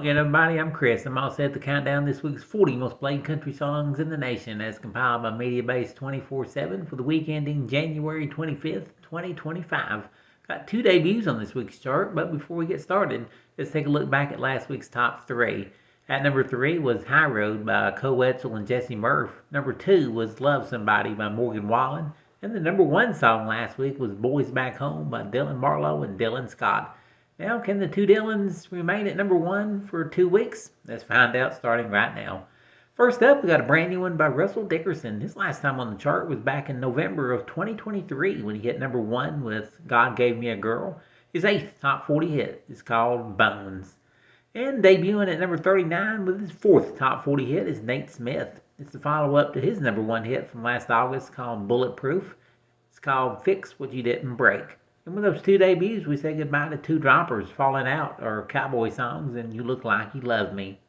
again, everybody. I'm Chris. I'm all set to count down this week's 40 most played country songs in the nation as compiled by MediaBase 24/7 for the week ending January 25th, 2025. Got two debuts on this week's chart, but before we get started, let's take a look back at last week's top three. At number 3 was High Road by Co Wetzel and Jesse Murph. Number 2 was Love Somebody by Morgan Wallen. And the number 1 song last week was Boys Back Home by Dylan Marlowe and Dylan Scott. Now, can the two Dylans remain at number 1 for 2 weeks? Let's find out starting right now. First up, we got a brand new one by Russell Dickerson. His last time on the chart was back in November of 2023 when he hit number 1 with God Gave Me a Girl. His 8th top 40 hit is called Bones. And debuting at number 39 with his 4th top 40 hit is Nate Smith. It's the follow-up to his number 1 hit from last August called Bulletproof. It's called Fix What You Didn't Break. And with those two debuts, we say goodbye to two droppers, Falling Out, or cowboy songs, and You Look Like You Love Me.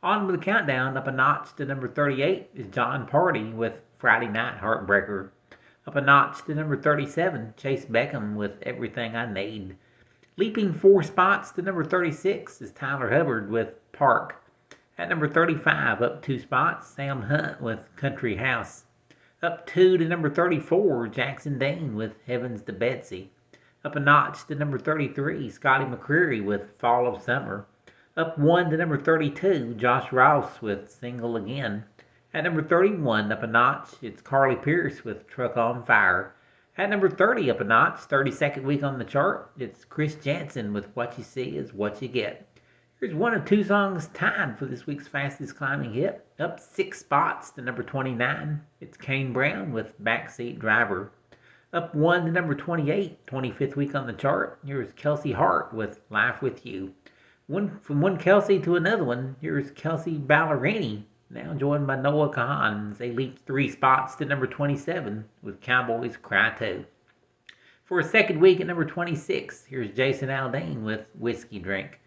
On with the countdown, up a notch to number 38 is John Party with Friday Night Heartbreaker. Up a notch to number 37, Chase Beckham with Everything I Need. Leaping 4 spots to number 36 is Tyler Hubbard with Park. At number 35, up 2 spots, Sam Hunt with Country House. Up 2 to number 34, Jackson Dean with Heavens to Betsy. Up a notch to number 33, Scotty McCreery with Fall of Summer. Up 1 to number 32, Josh Ross with Single Again. At number 31, up a notch, it's Carly Pearce with Truck on Fire. At number 30, up a notch, 32nd week on the chart, it's Chris Janson with What You See Is What You Get. Here's one of 2 songs tied for this week's fastest climbing hit. Up 6 spots to number 29, it's Kane Brown with Backseat Driver. Up 1 to number 28, 25th week on the chart, here's Kelsey Hart with Life With You. From one Kelsey to another one, here's Kelsey Ballerini, now joined by Noah Kahan. They leaped 3 spots to number 27 with Cowboys Cry 2. For a second week at number 26, here's Jason Aldean with Whiskey Drink.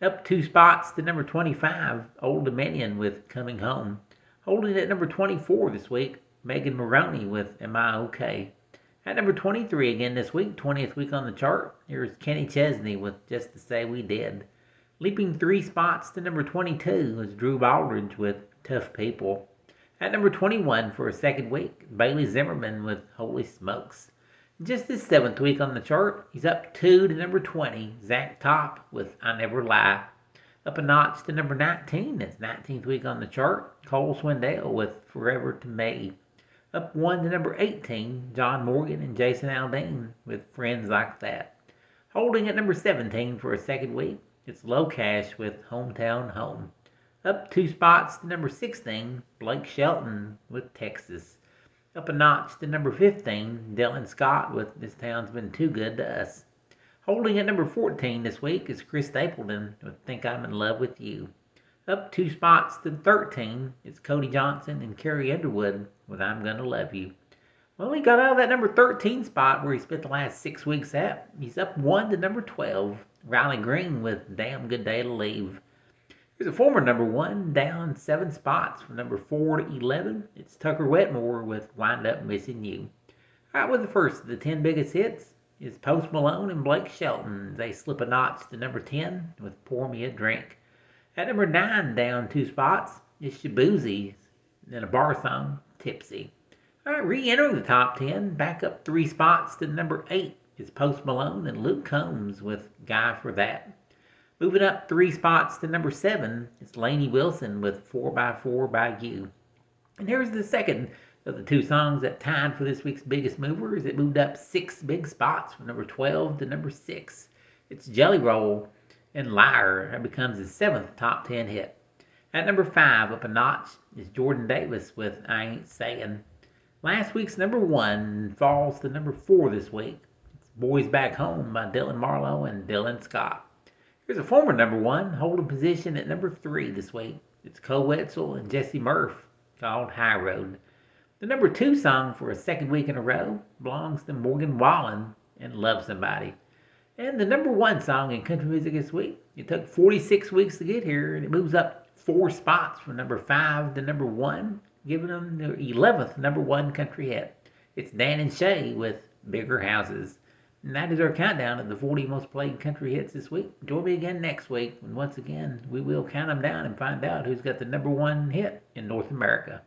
Up 2 spots to number 25, Old Dominion with Coming Home. Holding at number 24 this week, Megan Maroney with Am I Okay? At number 23 again this week, 20th week on the chart, here's Kenny Chesney with Just to Say We Did. Leaping 3 spots to number 22 is Drew Baldridge with Tough People. At number 21 for a second week, Bailey Zimmerman with Holy Smokes. Just his 7th week on the chart, he's up 2 to number 20, Zach Top with I Never Lie. Up a notch to number 19, it's 19th week on the chart, Cole Swindell with Forever to Me. Up 1 to number 18, John Morgan and Jason Aldean with Friends Like That. Holding at number 17 for a second week, it's Low Cash with Hometown Home. Up 2 spots to number 16, Blake Shelton with Texas. Up a notch to number 15, Dylan Scott with This Town's Been Too Good to Us. Holding at number 14 this week is Chris Stapleton with Think I'm in Love with You. Up 2 spots to 13, it's Cody Johnson and Carrie Underwood with I'm Gonna Love You. Well, he got out of that number 13 spot where he spent the last 6 weeks at. He's up 1 to number 12, Riley Green with Damn Good Day to Leave. Here's a former number 1, down 7 spots from number 4 to 11. It's Tucker Wetmore with Wind Up Missing You. All right, with the first of the 10 biggest hits is Post Malone and Blake Shelton. They slip a notch to number 10 with Pour Me a Drink. At number 9, down 2 spots, is Shabuzi and a bar song, Tipsy. All right, re-entering the top 10, back up 3 spots to number 8 is Post Malone and Luke Combs with Guy for That. Moving up 3 spots to number 7, it's Lainey Wilson with 4x4 by You. And here's the second of the 2 songs that tied for this week's biggest movers. It moved up 6 big spots from number 12 to number 6. It's Jelly Roll and Liar. That becomes his 7th top 10 hit. At number 5, up a notch, is Jordan Davis with I Ain't Saying. Last week's number 1 falls to number 4 this week. It's Boys Back Home by Dylan Marlowe and Dylan Scott. Here's a former number 1 holding position at number 3 this week. It's Co Wetzel and Jesse Murph called High Road. The number 2 song for a second week in a row belongs to Morgan Wallen and Love Somebody. And the number 1 song in country music this week, it took 46 weeks to get here, and it moves up 4 spots from number 5 to number 1, giving them their 11th number 1 country hit. It's Dan and Shay with Bigger Houses. And that is our countdown of the 40 most played country hits this week. Join me again next week, and once again, we will count them down and find out who's got the #1 hit in North America.